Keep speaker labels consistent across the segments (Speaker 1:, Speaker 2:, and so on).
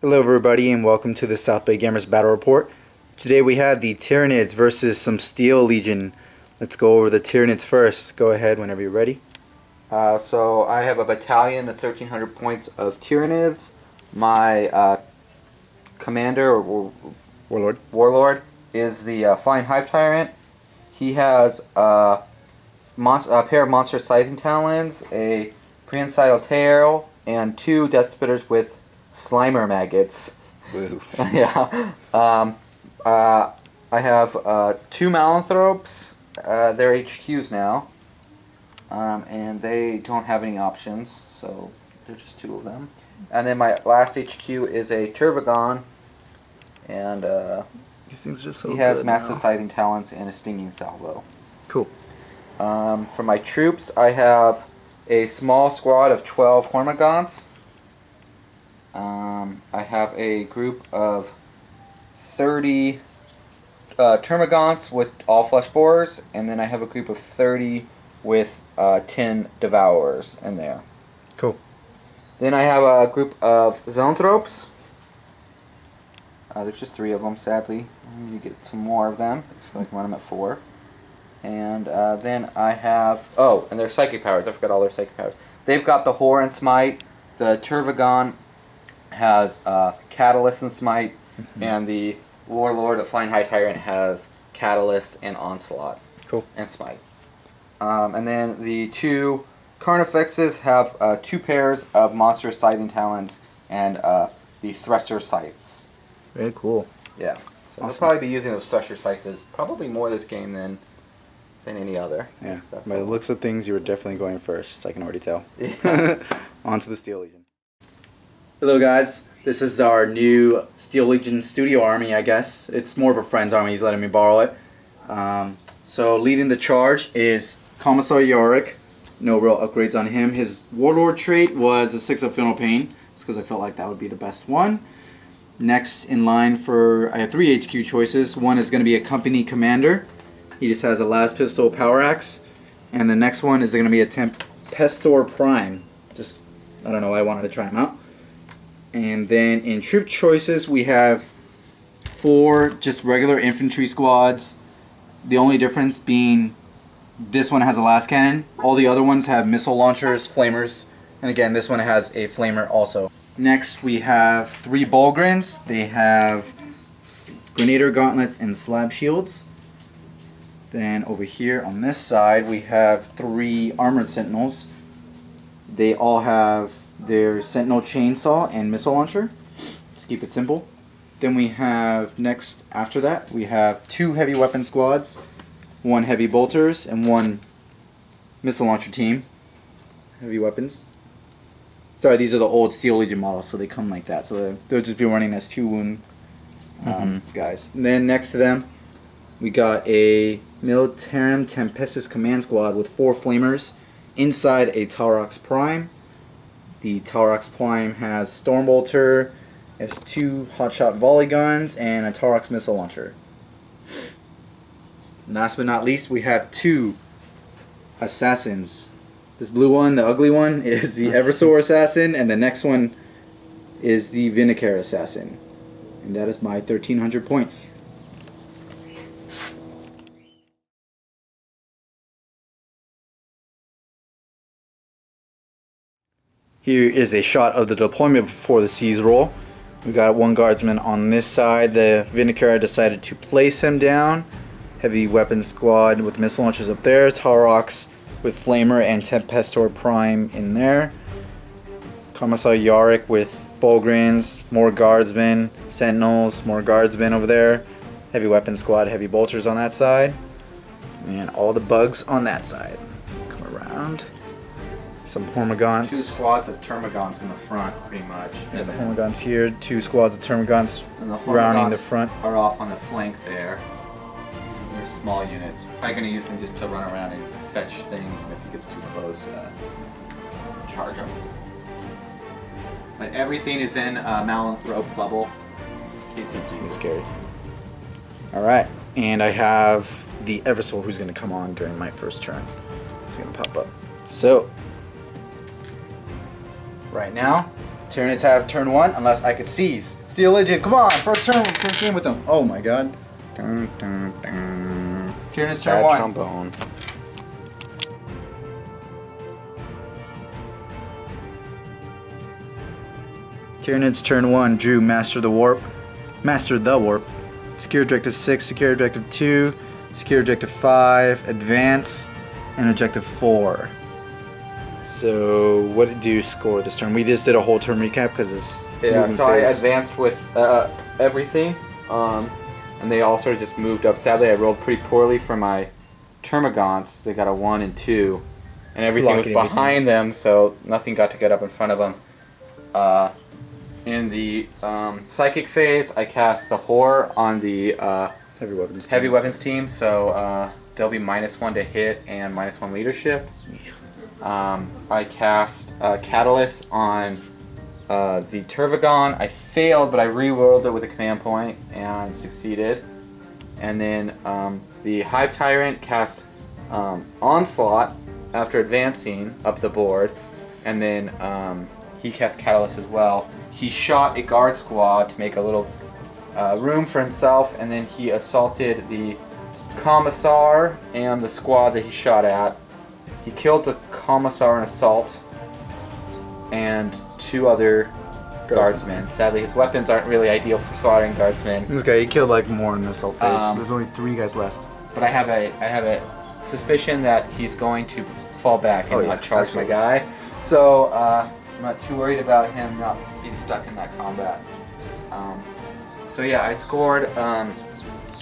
Speaker 1: Hello everybody and welcome to the Southbaygamers Battle Report. Today we have the Tyranids versus some Steel Legion. Let's go over the Tyranids first. Go ahead whenever you're ready.
Speaker 2: So I have a battalion of 1,300 points of Tyranids. My commander or warlord is the Flying Hive Tyrant. He has a pair of monster scything talons, a prehensile tail, and 2 death spitters with Slimer maggots.
Speaker 1: Woo.
Speaker 2: Yeah. I have 2 Malanthropes. They're HQs now. And they don't have any options, so there's just 2 of them. And then my last HQ is a Turvagon. And
Speaker 1: these things are just so
Speaker 2: he has
Speaker 1: good
Speaker 2: massive
Speaker 1: now.
Speaker 2: scything talents and a stinging salvo.
Speaker 1: Cool.
Speaker 2: For my troops, I have a small squad of 12 Hormagaunts. I have a group of 30 Termagants with all flesh borers, and then I have a group of 30 with 10 Devourers in there.
Speaker 1: Cool.
Speaker 2: Then I have a group of Zoanthropes. There's just 3 of them, sadly. I need to get some more of them, so I can run them at 4. And then I have... Oh, and their psychic powers. I forgot all their psychic powers. They've got the Horror and Smite. The Turvagon has Catalyst and Smite. And the Warlord of Flying High Tyrant has Catalyst and Onslaught.
Speaker 1: Cool.
Speaker 2: And Smite. And then the 2 Carnifexes have 2 pairs of Monster Scything Talons and the Thresher Scythes.
Speaker 1: Very cool.
Speaker 2: Yeah. So
Speaker 1: awesome.
Speaker 2: I'll probably be using those Thresher Scythes probably more this game than any other.
Speaker 1: Yeah.
Speaker 2: That's
Speaker 1: By the looks of things, you were definitely going first. I can already tell.
Speaker 2: Yeah.
Speaker 1: On to the Steel Legion. Hello guys. This is our new Steel Legion studio army, I guess. It's more of a friend's army. He's letting me borrow it. So leading the charge is Commissar Yorick. No real upgrades on him. His Warlord trait was a 6 of Final Pain. It's because I felt like that would be the best one. Next in line I have 3 HQ choices. One is going to be a Company Commander. He just has a Las Pistol Power Axe. And the next one is going to be a Tempestor Prime. I don't know why I wanted to try him out. And then in troop choices we have 4 just regular infantry squads. The only difference being this one has a las cannon. All the other ones have missile launchers, flamers, and again this one has a flamer also. Next we have 3 Bulgrins. They have Grenadier Gauntlets and Slab Shields. Then over here on this side we have 3 Armored Sentinels. They all have their Sentinel Chainsaw and Missile Launcher. Let's keep it simple. Then we have, next after that, we have 2 Heavy Weapon Squads, 1 Heavy Bolters, and 1 Missile Launcher team. Heavy Weapons. Sorry, these are the old Steel Legion models, so they come like that. So they'll just be running as 2 wound guys. And then next to them, we got a Militarum Tempestus Command Squad with 4 Flamers inside a Taurox Prime. The Taurox Prime has Stormbolter, has 2 Hotshot Volley Guns, and a Taurox Missile Launcher. Last but not least, we have 2 Assassins. This blue one, the ugly one, is the Eversor Assassin, and the next one is the Vinicare Assassin. And that is my 1,300 points. Here is a shot of the deployment before the seize roll. We got 1 guardsman on this side. The Vinicare decided to place him down. Heavy weapon squad with missile launchers up there. Taurox with Flamer and Tempestor Prime in there. Commissar Yorick with Bulgrins, more guardsmen, Sentinels, more guardsmen over there. Heavy weapon squad, heavy bolters on that side. And all the bugs on that side. Come around. Some Hormagaunts.
Speaker 2: 2 squads of Termagants in the front, pretty much.
Speaker 1: Yeah, the Hormagaunts here. 2 squads of Termagants rounding the front.
Speaker 2: Are off on the flank there. They're small units. Probably going to use them just to run around and fetch things, and if he gets too close, charge him. But everything is in Malanthrope bubble, in case he sees it.
Speaker 1: Scary. Alright, and I have the Eversor who's going to come on during my first turn. He's going to pop up. So, right now, Tyranids have turn 1 unless I could seize. Steel Legion, come on, first game with them. Oh my god.
Speaker 2: Dun, dun, dun.
Speaker 1: Tyranids
Speaker 2: Sad
Speaker 1: turn 1.
Speaker 2: trombone.
Speaker 1: Tyranids turn 1, drew Master the Warp. Secure Objective 6, Secure Objective 2, Secure Objective 5, Advance, and Objective 4. So, what did you score this turn? We just did a whole turn recap because it's moving
Speaker 2: so I
Speaker 1: phase.
Speaker 2: advanced with everything, and they all sort of just moved up. Sadly, I rolled pretty poorly for my Termagants. They got a 1 and 2, and everything was behind them, so nothing got to get up in front of them. In the Psychic phase, I cast the Horror on the Heavy Weapons team, so they'll be -1 to hit and -1 leadership. I cast Catalyst on the Tervagon. I failed, but I re-rolled it with a command point and succeeded. And then the Hive Tyrant cast Onslaught after advancing up the board, and then he cast Catalyst as well. He shot a guard squad to make a little room for himself, and then he assaulted the Commissar and the squad that he shot at. He killed the Commissar in assault and 2 other guardsmen. Sadly, his weapons aren't really ideal for slaughtering guardsmen.
Speaker 1: This guy, he killed like more in the assault phase. There's only 3 guys left.
Speaker 2: But I have a suspicion that he's going to fall back and not charge my guy. So I'm not too worried about him not being stuck in that combat. So yeah, I scored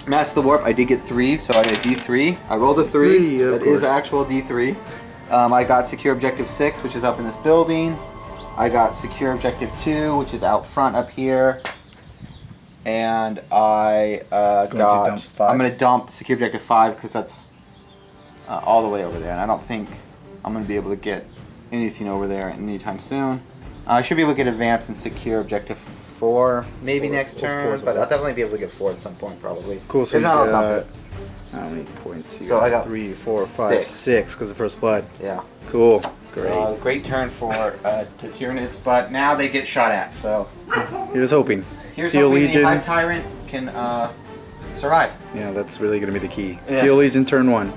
Speaker 2: Master the Warp. I did get 3, so I got a D3. I rolled a 3. That is actual D3. I got Secure Objective 6, which is up in this building. I got Secure Objective 2, which is out front up here. And I I'm going to dump Secure Objective 5 because that's all the way over there. And I don't think I'm going to be able to get anything over there anytime soon. I should be able to get Advance and Secure Objective 4 maybe next turn, but I'll definitely be able to get 4 at some point probably.
Speaker 1: Cool, so
Speaker 2: you got
Speaker 1: how many points you
Speaker 2: So
Speaker 1: got?
Speaker 2: I got
Speaker 1: 3, 4, 5, 6 because of First Blood.
Speaker 2: Yeah.
Speaker 1: Cool. Great.
Speaker 2: Great turn for the Tyranids, but now they get shot at, so...
Speaker 1: Here's hoping.
Speaker 2: Here's
Speaker 1: Steel
Speaker 2: hoping
Speaker 1: Legion.
Speaker 2: the Hive Tyrant can survive.
Speaker 1: Yeah, that's really going to be the key.
Speaker 2: Yeah.
Speaker 1: Steel Legion turn 1.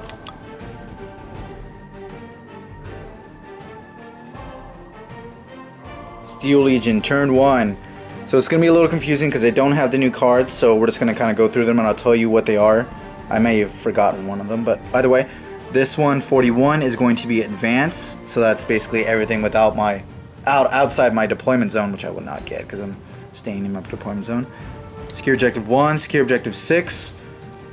Speaker 1: Steel Legion turn 1. So it's going to be a little confusing because they don't have the new cards, so we're just going to kind of go through them and I'll tell you what they are. I may have forgotten one of them, but by the way, this one, 41, is going to be Advance, so that's basically everything without my outside my deployment zone, which I will not get because I'm staying in my deployment zone. Secure Objective 1, Secure Objective 6.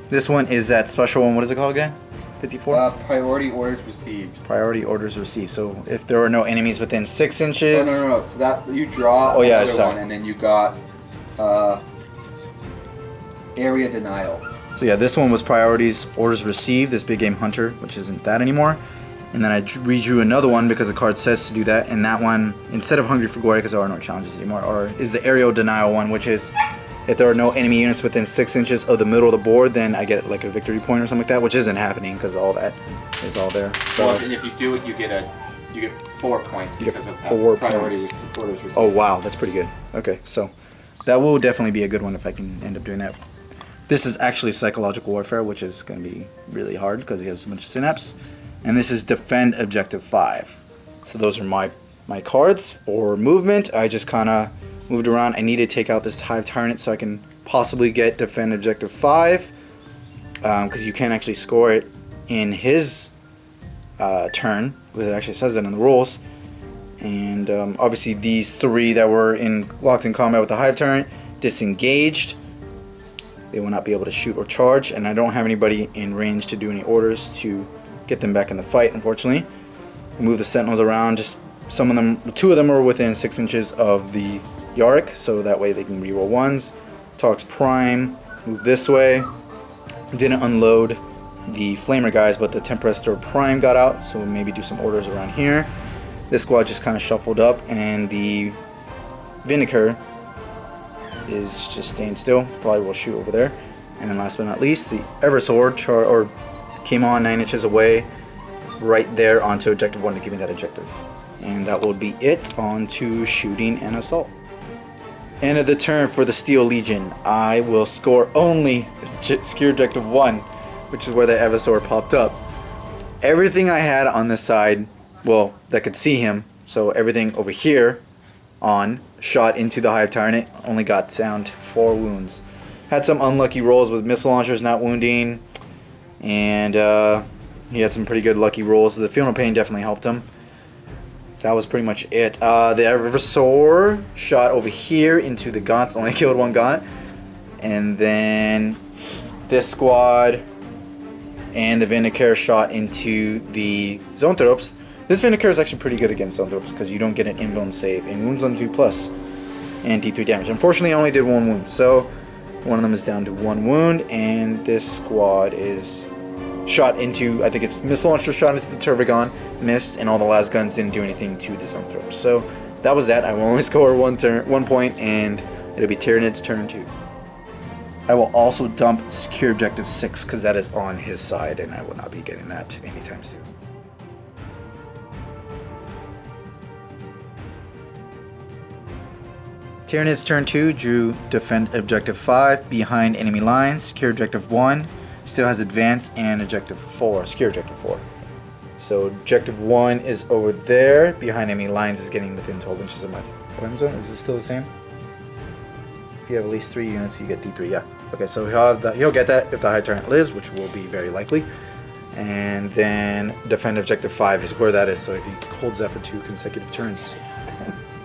Speaker 1: This one is that special one. What is it called again? 54?
Speaker 2: Priority orders received.
Speaker 1: Priority orders received. So if there are no enemies within 6 inches...
Speaker 2: No. So that you draw another one, and then you got area denial.
Speaker 1: So yeah, this one was priorities, orders received, this big game hunter, which isn't that anymore. And then I redrew another one because the card says to do that, and that one, instead of Hungry for Glory, because there are no challenges anymore, is the area denial one, which is if there are no enemy units within 6 inches of the middle of the board, then I get like a victory point or something like that, which isn't happening because all that is all there. So
Speaker 2: and if you do it, you get 4 points because of that.
Speaker 1: 4
Speaker 2: priority
Speaker 1: points.
Speaker 2: Orders received.
Speaker 1: Oh wow, that's pretty good. Okay, so that will definitely be a good one if I can end up doing that. This is actually Psychological Warfare, which is going to be really hard because he has so much synapse. And this is Defend Objective 5. So those are my cards for movement. I just kind of moved around. I need to take out this Hive Tyrant so I can possibly get Defend Objective 5. Because you can actually score it in his turn. Because it actually says that in the rules. And obviously these 3 that were locked in combat with the Hive Tyrant disengaged. They will not be able to shoot or charge, and I don't have anybody in range to do any orders to get them back in the fight, unfortunately. Move the Sentinels around. Just 2 of them are within 6 inches of the Yarick, so that way they can reroll 1s. Tark's Prime, move this way. Didn't unload the Flamer guys, but the Tempestor Prime got out, so we'll maybe do some orders around here. This squad just kind of shuffled up, and the Vinegar is just staying still. Probably will shoot over there. And then last but not least, the Eversword came on 9 inches away right there onto objective 1 to give me that objective. And that will be it on to shooting and assault. End of the turn for the Steel Legion. I will score only secure objective 1, which is where the Evasaur popped up. Everything I had on this side, well, that could see him, so everything over here on shot into the Hive Tyrant, only got down to 4 wounds. Had some unlucky rolls with missile launchers not wounding, and he had some pretty good lucky rolls. The Field of Pain definitely helped him. That was pretty much it. The Evasaur shot over here into the Gaunts, only killed 1 Gaunt. And then this squad and the Vindicare shot into the Zoanthropes. This Vindicare is actually pretty good against Zoanthropes because you don't get an invuln save and wounds on 2+ and D3 damage. Unfortunately, I only did 1 wound, so one of them is down to 1 wound, and this squad is shot into, I think it's missile launcher shot into the Tervigon, missed, and all the last guns didn't do anything to the Zoanthropes. So that was that. I will only score 1 point, and it'll be Tyranids turn 2. I will also dump secure objective 6 because that is on his side, and I will not be getting that anytime soon. Tyranids turn 2, drew defend objective 5 behind enemy lines, secure objective 1, still has advance, and objective 4, secure objective 4. So objective 1 is over there, behind enemy lines is getting within 12 inches of my deployment zone. Is this still the same? If you have at least 3 units, you get D3, yeah. Okay, so he'll get that if the High Tyrant lives, which will be very likely. And then defend objective 5 is where that is, so if he holds that for 2 consecutive turns.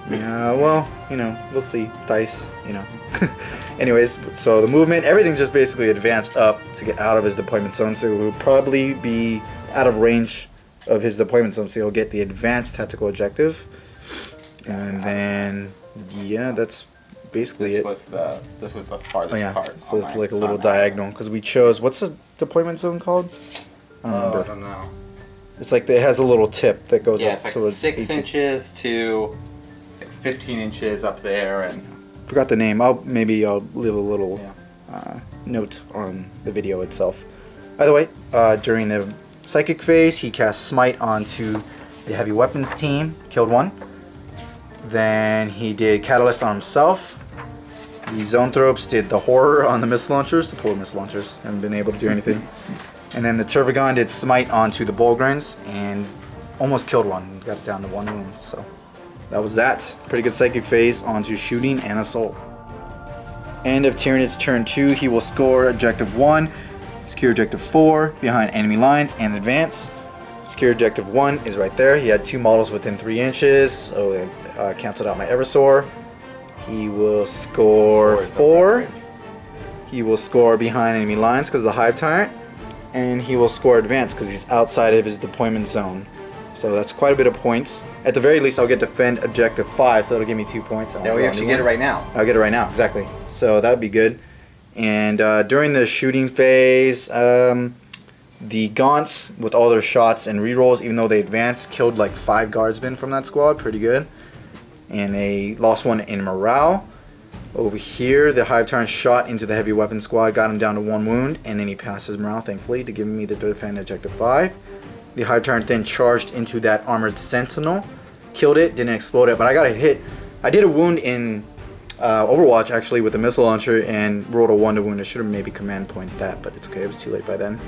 Speaker 1: Yeah, well, you know, we'll see. Dice, you know. Anyways, so the movement, everything just basically advanced up to get out of his deployment zone, so it will probably be out of range of his deployment zone, so he'll get the advanced tactical objective. And then, yeah, that's basically it.
Speaker 2: This was the farthest part.
Speaker 1: So it's like a little diagonal, because we chose, what's the deployment zone called? I don't remember.
Speaker 2: I don't know.
Speaker 1: It's like, it has a little tip that goes up.
Speaker 2: It's like so 6 inches to 15 inches up there, and
Speaker 1: forgot the name. Maybe I'll leave a little note on the video itself. By the way, during the psychic phase, he cast Smite onto the heavy weapons team, killed 1. Then he did Catalyst on himself. The Zoanthropes did the Horror on the missile launchers. The poor missile launchers haven't been able to do anything. And then the Tervigon did Smite onto the Bolgrins and almost killed 1. Got it down to 1 wound. So that was that. Pretty good psychic phase onto shooting and assault. End of Tyranids turn 2. He will score objective 1, secure objective 4 behind enemy lines and advance. Secure objective 1 is right there. He had 2 models within 3 inches, so it canceled out my Evasaur. He will score 4. He will score behind enemy lines because of the Hive Tyrant. And he will score advance because he's outside of his deployment zone. So that's quite a bit of points. At the very least, I'll get defend objective 5, so that'll give me 2 points.
Speaker 2: Yeah, we actually get it right now.
Speaker 1: I'll get it right now, exactly. So that would be good. And during the shooting phase, the Gaunts, with all their shots and rerolls, even though they advanced, killed like 5 guardsmen from that squad. Pretty good. And they lost 1 in morale. Over here, the Hive Tyrant shot into the heavy weapon squad, got him down to 1 wound, and then he passed his morale, thankfully, to give me the defend objective 5. The Hive Tyrant then charged into that armored sentinel, killed it, didn't explode it, but I got a hit. I did a wound in Overwatch actually with the missile launcher and rolled a 1 to wound. I should have maybe command point that, but it's okay, it was too late by then.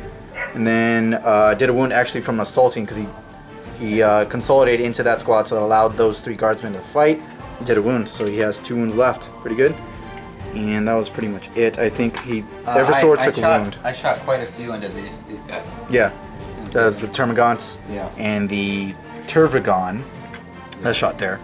Speaker 1: And then did a wound actually from assaulting because he consolidated into that squad, so it allowed those 3 guardsmen to fight. He did a wound, so he has 2 wounds left. Pretty good. And that was pretty much it. I think he Evasaur took a wound.
Speaker 2: I shot quite a few into these guys.
Speaker 1: Yeah. That was the Termagants and the Tervigon that shot there,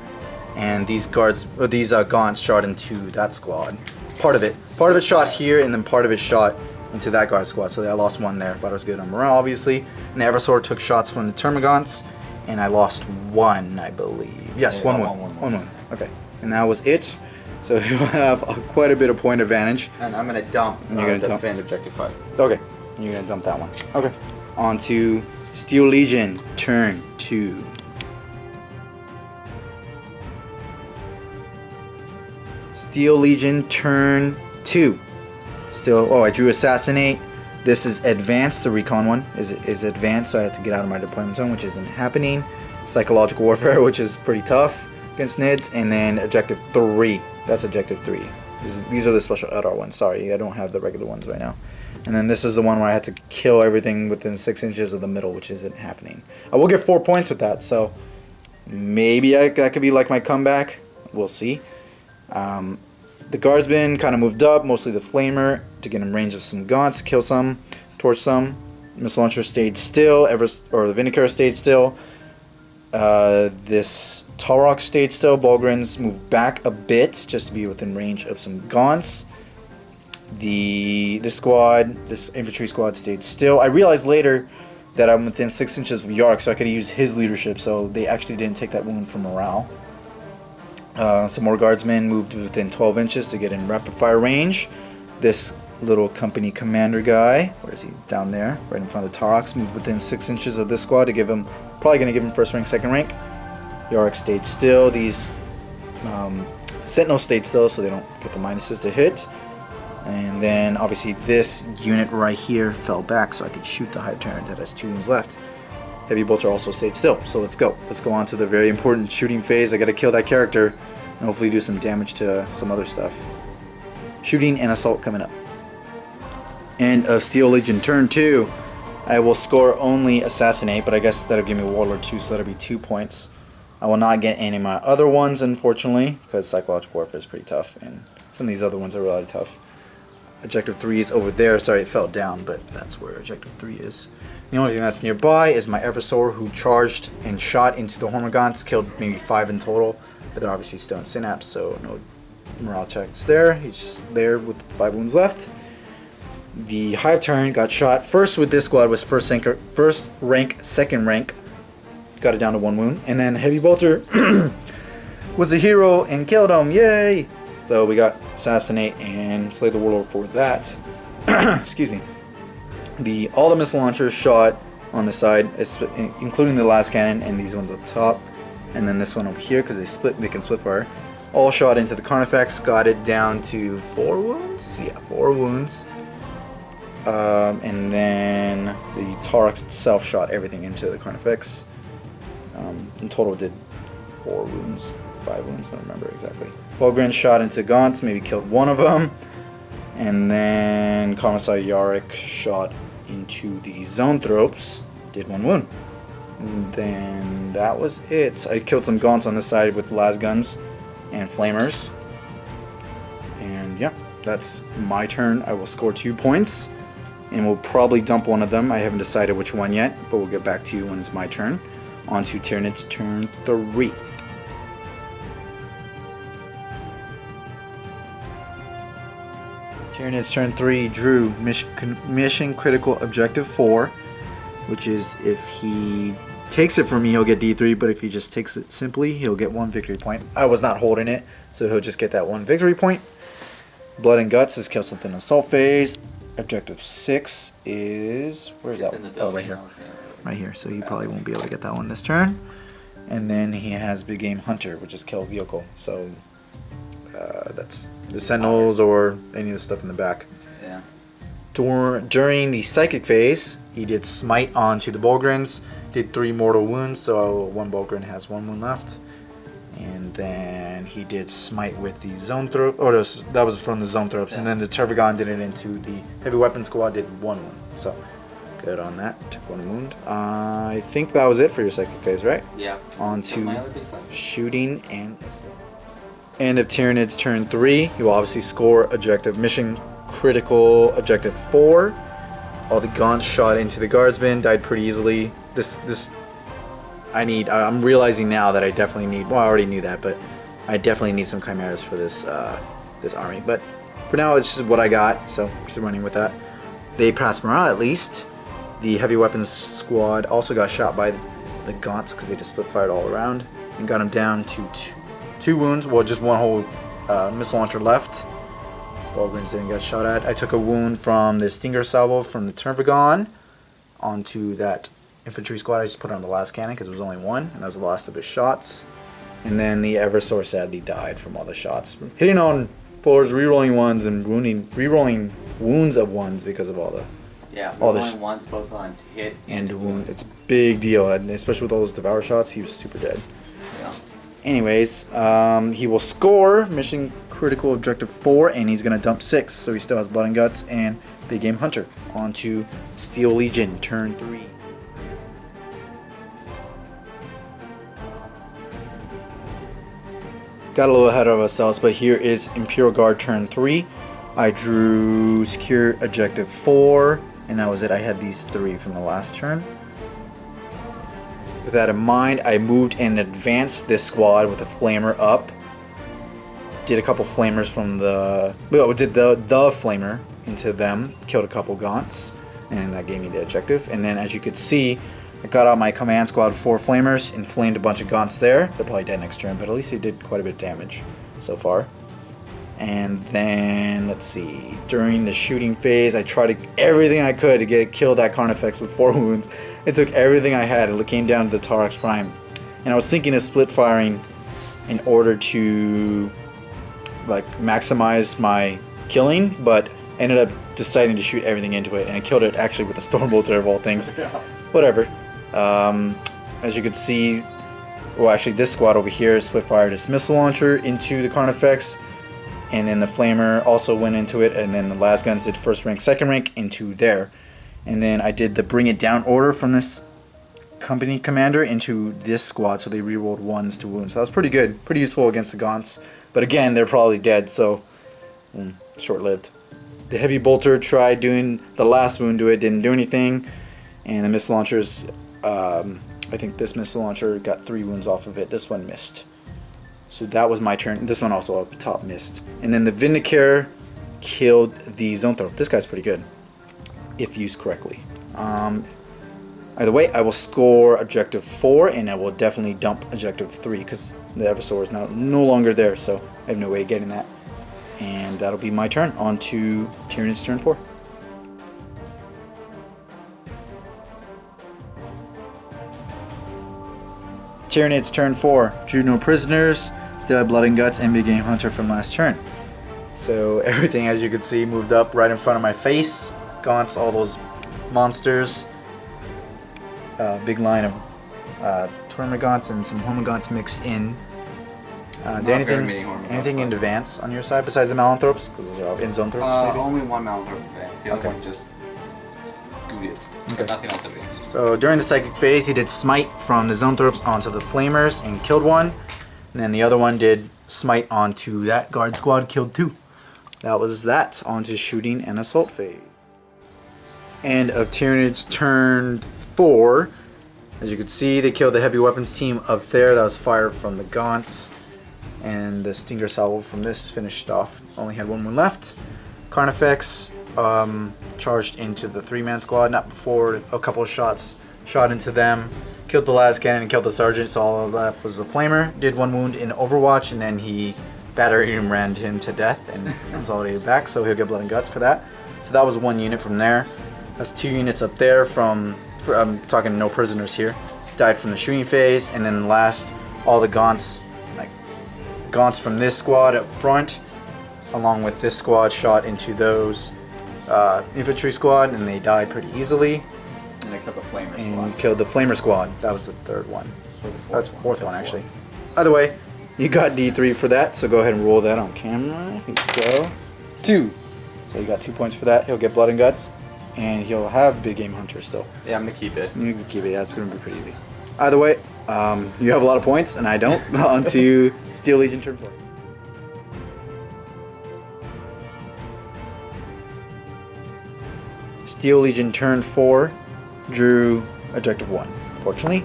Speaker 1: and these Gaunts shot into that squad. Part of it shot here, and then part of it shot into that guard squad. So I lost 1 there, but I was good on morale, obviously. And the Evasaur took shots from the Termagants, and I lost 1, I believe. Yes, one wound. Okay, and that was it. So you have quite a bit of point advantage.
Speaker 2: And I'm gonna dump. And you're gonna defend objective 5.
Speaker 1: Okay, and you're gonna dump that one. Okay. On to Steel Legion, turn 2. Steel Legion, turn 2. Still, I drew Assassinate. This is advanced, the recon one is advanced, so I had to get out of my deployment zone, which isn't happening. Psychological warfare, which is pretty tough against NIDs, and then objective 3. That's objective 3. These are the special LR ones. Sorry, I don't have the regular ones right now. And then this is the one where I had to kill everything within 6 inches of the middle, which isn't happening. I will get 4 points with that, so maybe that could be like my comeback. We'll see. The guardsmen kind of moved up, mostly the flamer, to get in range of some gaunts, kill some, torch some. Missile launcher stayed still, the Vindicator stayed still. This Talrock stayed still. Balgrins moved back a bit just to be within range of some gaunts. This infantry squad stayed still. I realized later that I'm within 6 inches of Yark, so I could use his leadership, so they actually didn't take that wound for morale. Some more guardsmen moved within 12 inches to get in rapid fire range. This little company commander guy, where is he? Down there, right in front of the Tarox, moved within 6 inches of this squad to give him, probably going to give him first rank, second rank. Yark stayed still. These Sentinels stayed still, so they don't get the minuses to hit. And then obviously this unit right here fell back, so I could shoot the Hive Tyrant that has 2 wounds left. Heavy bolter also stayed still, so let's go. Let's go on to the very important shooting phase. I gotta kill that character and hopefully do some damage to some other stuff. Shooting and assault coming up. End of Steel Legion turn 2. I will score only Assassinate, but I guess that'll give me Warlord 2, so that'll be 2 points. I will not get any of my other ones, unfortunately, because Psychological Warfare is pretty tough, and some of these other ones are really tough. Objective 3 is over there. Sorry, it fell down, but that's where Objective 3 is. The only thing that's nearby is my Eversor, who charged and shot into the Hormagaunts, killed maybe 5 in total, but they're obviously still in Synapse, so no morale checks there. He's just there with 5 wounds left. The Hive Tyrant got shot first with this squad, was first rank, second rank. Got it down to 1 wound. And then the Heavy Bolter was a hero and killed him. Yay! So we got Assassinate and Slay the Warlord for that. Excuse me. All the missile launchers shot on the side, including the last cannon and these ones up top. And then this one over here, because they can split fire. All shot into the Carnifex, got it down to 4 wounds? Yeah, 4 wounds. And then the Taurus itself shot everything into the Carnifex. In total did 4 wounds, 5 wounds, I don't remember exactly. Balgrin shot into Gaunts, maybe killed 1 of them. And then Commissar Yarick shot into the Zoanthropes, did 1 wound. And then that was it. I killed some Gaunts on this side with las guns and flamers. And yeah, that's my turn. I will score 2 points. And we'll probably dump one of them. I haven't decided which one yet, but we'll get back to you when it's my turn. On to Tyranids turn 3. Tyranids turn 3 drew mission critical objective 4, which is if he takes it from me, he'll get D3, but if he just takes it simply, he'll get 1 victory point. I was not holding it, so he'll just get that 1 victory point. Blood and Guts is kill something in assault phase. Objective 6 is, where's that one? Oh, right here. Right here, so he probably won't be able to get that one this turn. And then he has Big Game Hunter, which is kill vehicle. So that's the Sentinels or any of the stuff in the back.
Speaker 2: Yeah.
Speaker 1: During the Psychic phase, he did Smite onto the Bolgrins, did 3 mortal wounds, so 1 Bolgrin has 1 wound left. And then he did Smite with the Zoanthrope, that was from the Zoanthropes, yeah. And then the Tervigon did it into the Heavy Weapon Squad, did 1 wound. So good on that, took 1 wound. I think that was it for your Psychic phase, right?
Speaker 2: Yeah.
Speaker 1: On to shooting and end of Tyranids turn 3. You will obviously score objective mission critical objective 4. All the Gaunts shot into the Guardsmen, died pretty easily. I'm realizing now that I definitely need, well, I already knew that, but I definitely need some Chimeras for this this army. But for now, it's just what I got, so just running with that. They passed morale at least. The Heavy Weapons Squad also got shot by the Gaunts because they just split fired all around and got them down to 2 wounds. Well, just 1 whole missile launcher left. Walgreens didn't get shot at. I took a wound from the Stinger salvo from the Tervigon onto that infantry squad. I just put on the last cannon because it was only 1, and that was the last of his shots. And then the Eversor sadly died from all the shots. Hitting on 4s, rerolling 1s, and rerolling wounds of 1s because of all the
Speaker 2: Yeah,
Speaker 1: all
Speaker 2: rolling ones both on to hit
Speaker 1: and to wound. It's a big deal, and especially with all those devour shots, he was super dead.
Speaker 2: Yeah.
Speaker 1: Anyways, he will score mission critical objective 4, and he's gonna dump 6, so he still has Blood and Guts and Big Game Hunter. On to Steel Legion, turn 3. Got a little ahead of ourselves, but here is Imperial Guard turn 3. I drew secure objective 4, and that was it. I had these 3 from the last turn. With that in mind, I moved and advanced this squad with a flamer up. Did a couple flamers from the... Well, did the flamer into them. Killed a couple gaunts, and that gave me the objective. And then, as you could see, I got out my command squad 4 flamers, inflamed a bunch of gaunts there. They're probably dead next turn, but at least they did quite a bit of damage so far. And then, let's see, during the shooting phase, I tried everything I could to kill that Carnifex with 4 wounds. It took everything I had. It came down to the Tarax Prime. And I was thinking of split firing in order to like maximize my killing, but ended up deciding to shoot everything into it, and I killed it actually with a Stormbolter of all things. Yeah. Whatever. As you can see, well, actually this squad over here split fired its missile launcher into the Carnifex, and then the flamer also went into it, and then the las guns did first rank, second rank into there. And then I did the bring it down order from this company commander into this squad, so they rerolled 1s to wounds. So that was pretty good, pretty useful against the gaunts. But again, they're probably dead, so short-lived. The heavy bolter tried doing the last wound to it, didn't do anything, and the missile launchers, I think this missile launcher got 3 wounds off of it. This one missed. So that was my turn. This one also up top missed. And then the Vindicare killed the Zoanthrope. This guy's pretty good, if used correctly. Either way, I will score objective 4, and I will definitely dump objective 3 because the Eversor is now no longer there, so I have no way of getting that. And that'll be my turn. On to Tyranids turn 4. Tyranids turn 4. Drew no prisoners, still had Blood and Guts and Big Game Hunter from last turn. So everything, as you can see, moved up right in front of my face. Gaunts, all those monsters. Big line of Tormagaunts and some Hormagaunts mixed in. Did anything in advance on your side besides the Malanthropes? Because those are in Zoanthropes, maybe?
Speaker 2: Only one Malanthrop advanced. The other one just scooted. Okay. Nothing else advanced.
Speaker 1: So during the Psychic phase, he did Smite from the Zoanthropes onto the Flamers and killed 1. And then the other one did Smite onto that Guard Squad, killed 2. That was that. On to Shooting and Assault phase. End of Tyranids turn 4. As you can see, they killed the heavy weapons team up there. That was fired from the Gaunts. And the Stinger Salvo from this finished off. Only had 1 wound left. Carnifex charged into the 3-man squad. Not before a couple of shots shot into them. Killed the last cannon and killed the sergeant. So all of that was a flamer. Did 1 wound in Overwatch, and then he battery rammed him to death and consolidated back. So he'll get Blood and Guts for that. So that was 1 unit from there. That's 2 units up there from... I'm talking no prisoners here. Died from the shooting phase, and then last, all the Gaunts, like Gaunts from this squad up front, along with this squad, shot into those infantry squad, and they died pretty easily.
Speaker 2: And they killed the Flamer squad.
Speaker 1: And killed the Flamer squad. That was the 3rd one. That's the 4th one, actually. Either way, you got D3 for that, so go ahead and roll that on camera. Here you go. 2. So you got 2 points for that. He'll get Blood and Guts. And he'll have Big Game Hunter still.
Speaker 2: Yeah, I'm going to keep it.
Speaker 1: You can keep it, yeah, it's going to be pretty easy. Either way, you have a lot of points, and I don't. On to Steel Legion turn 4. Steel Legion turn 4, drew objective 1. Fortunately,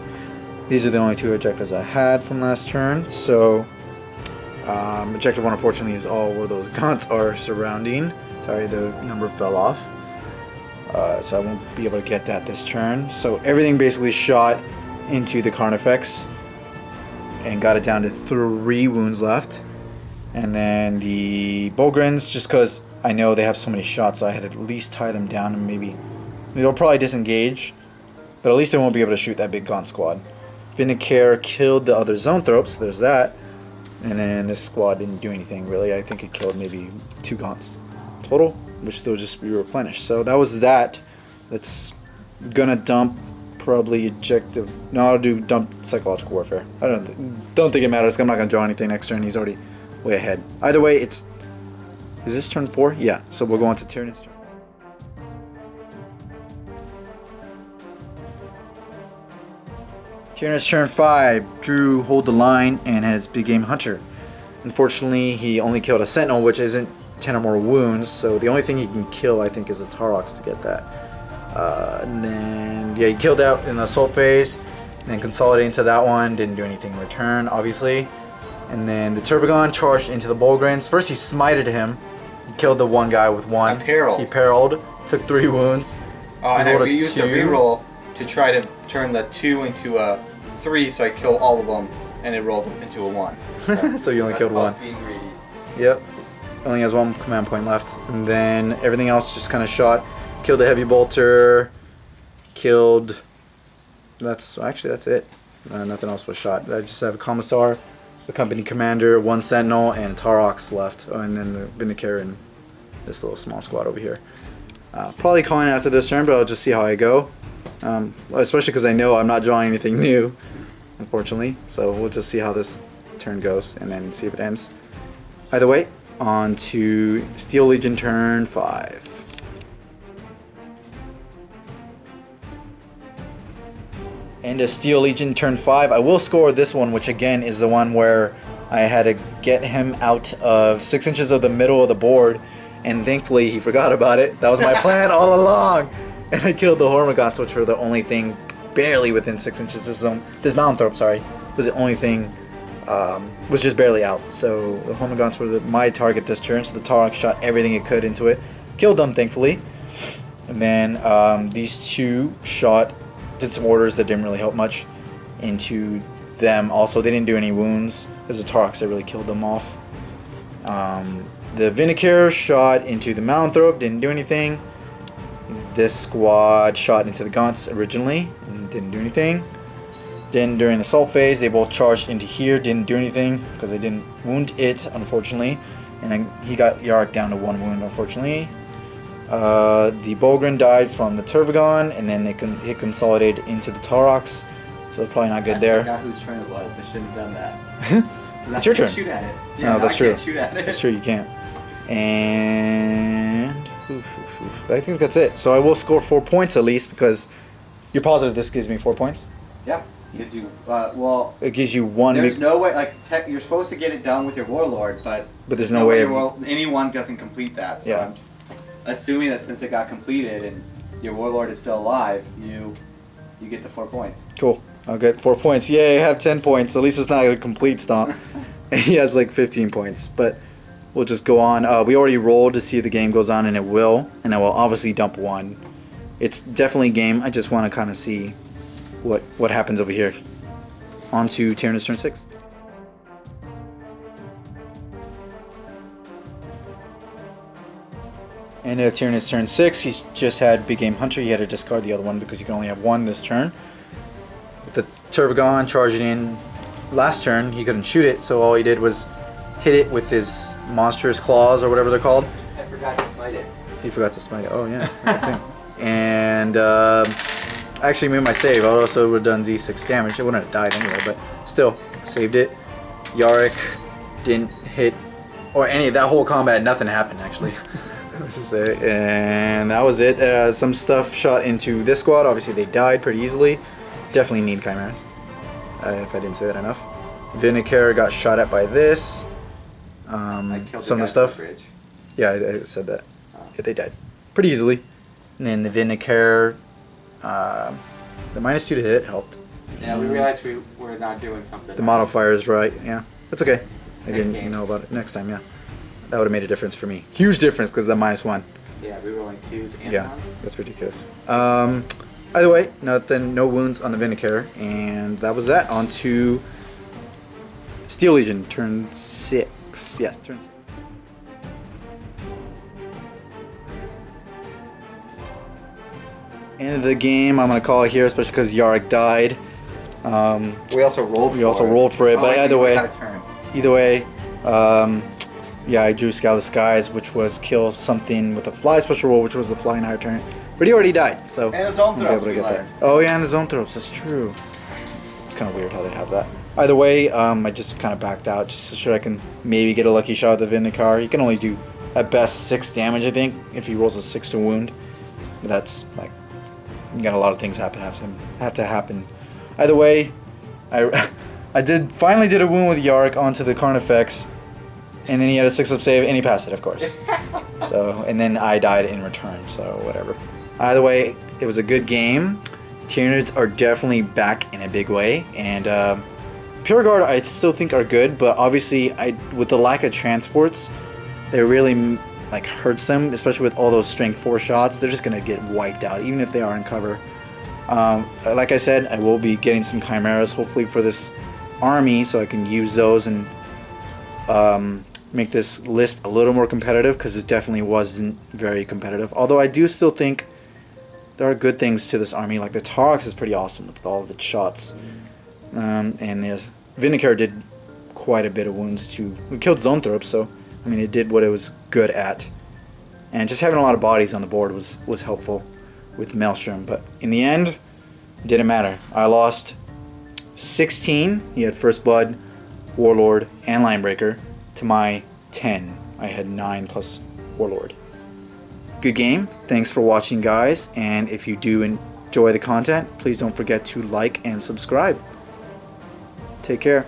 Speaker 1: these are the only 2 objectives I had from last turn, so objective 1, unfortunately, is all where those gaunts are surrounding. Sorry, the number fell off. So I won't be able to get that this turn. So everything basically shot into the Carnifex and got it down to 3 wounds left. And then the Bogrins, just because I know they have so many shots, so I had to at least tie them down, and maybe they'll probably disengage, but at least they won't be able to shoot that big Gaunt squad. Vindicare killed the other Zoanthropes, so there's that. And then this squad didn't do anything really. I think it killed maybe 2 Gaunts total, which they'll just be replenished. So that was that. That's gonna dump probably objective. No, I'll do dump psychological warfare. I don't think it matters. I'm not gonna draw anything next turn. He's already way ahead. Either way, it's. Is this turn 4? Yeah. So we'll go on to Tyranids' turn. Tyranids' turn 5. Drew hold the line and has became Hunter. Unfortunately, he only killed a Sentinel, which isn't 10 or more wounds. So the only thing he can kill, I think, is the Tarox to get that. And then, yeah, he killed out in the assault phase, and then consolidated into that one, didn't do anything in return, obviously. And then the Turvagon charged into the Bolgrins. First he smited him, he killed the one guy with 1.
Speaker 2: Imperiled.
Speaker 1: He periled, took 3 wounds.
Speaker 2: And I used a reroll to try to turn the 2 into a 3, so I kill all of them, and it rolled into a 1.
Speaker 1: So you only killed 1.
Speaker 2: Being greedy.
Speaker 1: Yep. Only has 1 command point left. And then everything else just kind of shot. Killed the heavy bolter. Killed. That's it. Nothing else was shot. I just have a commissar, a company commander, 1 sentinel, and Tarox left. Oh, and then the Vindicator and this little small squad over here. Probably calling after this turn, but I'll just see how I go. Especially because I know I'm not drawing anything new, unfortunately. So we'll just see how this turn goes and then see if it ends. Either way, on to Steel Legion turn 5. And a Steel Legion turn 5. I will score this one, which again is the one where I had to get him out of 6 inches of the middle of the board, and thankfully he forgot about it. That was my plan all along. And I killed the Hormagaunts, which were the only thing barely within 6 inches. This Malanthrop, sorry, was the only thing, was just barely out. So the Hormagaunts were my target this turn, so the Tarox shot everything it could into it. Killed them, thankfully. And then these 2 did some orders that didn't really help much into them. Also, they didn't do any wounds. There's a Tarox that really killed them off. The Vindicator shot into the Malanthrop, didn't do anything. This squad shot into the Gaunts originally, and didn't do anything. Then during the assault phase, they both charged into here, didn't do anything because they didn't wound it, unfortunately. And then he got Yarrick down to 1 wound, unfortunately. The Bolgrin died from the Turvagon, and then he consolidated into the Tarox, so probably not good there.
Speaker 2: I forgot whose turn it was. I shouldn't have done that.
Speaker 1: It's your turn.
Speaker 2: Shoot at it. Yeah,
Speaker 1: no, that's true.
Speaker 2: Can't shoot at it.
Speaker 1: That's true, you can't. And I think that's it. So I will score 4 points at least, because you're positive this gives me 4 points?
Speaker 2: Yeah. It gives you, well...
Speaker 1: It gives you 1...
Speaker 2: There's no way, like, you're supposed to get it done with your Warlord, but
Speaker 1: there's no way
Speaker 2: anyone doesn't complete that, so yeah. I'm just assuming that since it got completed and your Warlord is still alive, you get the 4 points.
Speaker 1: Cool. I'll get 4 points. Yay, I have 10 points. At least it's not a complete stomp. He has like 15 points, but we'll just go on. We already rolled to see if the game goes on, and it will. And I will obviously dump 1. It's definitely game. I just want to kind of see what happens over here. On to Tyranids turn 6. And if Tyranids turn 6, he's just had Big Game Hunter. He had to discard the other one because you can only have 1 this turn. With the Turvagon charging in last turn, he couldn't shoot it, so all he did was hit it with his monstrous claws or whatever they're called.
Speaker 2: I forgot to smite it.
Speaker 1: He forgot to smite it. Oh yeah. Okay. And I actually made my save. I also would have done D6 damage. It wouldn't have died anyway, but still saved it. Yarrick didn't hit, or any of that whole combat. Nothing happened actually. Let's just say, and that was it. Some stuff shot into this squad. Obviously, they died pretty easily. Definitely need chimeras. If I didn't say that enough. Vindicator got shot at by this. Some of the stuff. Yeah, I said that. Oh. Yeah, they died pretty easily. And then the Vindicator, the -2 to hit helped.
Speaker 2: Yeah, we realized we were not doing something.
Speaker 1: The modifier is right. Yeah, that's okay. I
Speaker 2: Next
Speaker 1: didn't
Speaker 2: game.
Speaker 1: know about it. Next time, yeah. That would have made a difference for me. Huge difference because the -1.
Speaker 2: Yeah, rerolling 2s and 1s.
Speaker 1: Yeah, that's ridiculous. Either way, no wounds on the Vindicator, and that was that. On to Steel Legion, turn 6. Yes, turn 6. End of the game, I'm going to call it here, especially because Yarrick died.
Speaker 2: We also rolled for it.
Speaker 1: But either way, yeah, I drew Scout of the Skies, which was kill something with a fly special roll, which was the flying higher turn. But he already died, so
Speaker 2: And the zone
Speaker 1: I'm able to
Speaker 2: throws,
Speaker 1: get that. Oh yeah, and the zone throws. That's true. It's kind of weird how they have that. Either way, I just kind of backed out just so sure I can maybe get a lucky shot at the Vindicar. He can only do at best 6 damage, I think, if he rolls a 6 to wound. But that's like, you got a lot of things have to happen. Either way, I finally did a wound with Yark onto the Carnifex, and then he had a 6-up save, and he passed it, of course. So, and then I died in return, so whatever. Either way, it was a good game. Tyranids are definitely back in a big way, and Pure Guard I still think are good, but obviously with the lack of transports, they really like hurts them, especially with all those strength 4 shots. They're just gonna get wiped out, even if they are in cover. Like I said, I will be getting some chimeras hopefully for this army, so I can use those and make this list a little more competitive, because it definitely wasn't very competitive. Although I do still think there are good things to this army, like the Taurox is pretty awesome with all of its shots. And the Vindicator did quite a bit of wounds too. We killed Zoanthropes, so I mean it did what it was good at. And just having a lot of bodies on the board was helpful with Maelstrom. But in the end, it didn't matter. I lost 16. He had First Blood, Warlord, and Linebreaker to my 10. I had 9 plus Warlord. Good game. Thanks for watching, guys. And if you do enjoy the content, please don't forget to like and subscribe. Take care.